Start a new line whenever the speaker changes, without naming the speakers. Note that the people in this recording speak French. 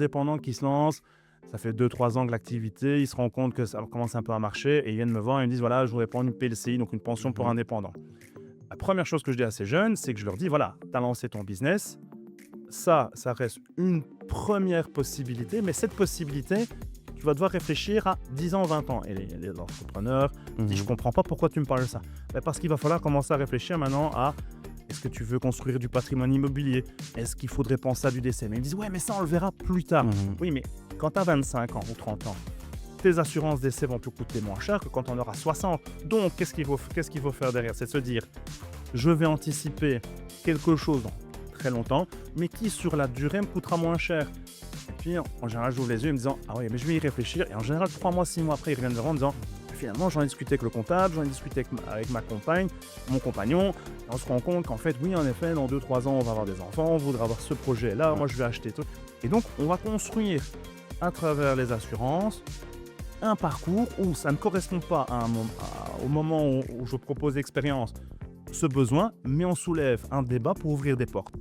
Dépendant qui se lance, ça fait 2-3 ans que l'activité, ils se rendent compte que ça commence un peu à marcher et ils viennent me voir et me disent voilà, je voudrais prendre une PLCI, donc une pension pour
Mmh.
indépendant. La première chose que je dis à ces jeunes, c'est que je leur dis voilà, tu as lancé ton business, ça reste une première possibilité, mais cette possibilité, tu vas devoir réfléchir à 10 ans, 20 ans. Et les entrepreneurs disent je
Mmh.
comprends pas pourquoi tu me parles de ça. Ben, parce qu'il va falloir commencer à réfléchir maintenant à est-ce que tu veux construire du patrimoine immobilier? Est-ce qu'il faudrait penser à du décès? Mais ils me disent ouais, mais ça on le verra plus tard.
Mmh.
Oui, mais quand tu as 25 ans ou 30 ans, tes assurances d'essai vont te coûter moins cher que quand on aura 60. Donc, qu'est-ce qu'il faut faire derrière? C'est de se dire, je vais anticiper quelque chose dans très longtemps, mais qui sur la durée me coûtera moins cher. Et puis, en général, j'ouvre les yeux en me disant, ah oui, mais je vais y réfléchir. Et en général, 3 mois, 6 mois après, ils reviennent me voir en me disant, finalement, j'en ai discuté avec le comptable, j'en ai discuté avec ma compagne, mon compagnon. Et on se rend compte qu'en fait, oui, en effet, dans 2-3 ans, on va avoir des enfants, on voudra avoir ce projet-là, moi, je vais acheter tout. Et donc, on va construire à travers les assurances un parcours où ça ne correspond pas au moment où je propose l'expérience, ce besoin, mais on soulève un débat pour ouvrir des portes.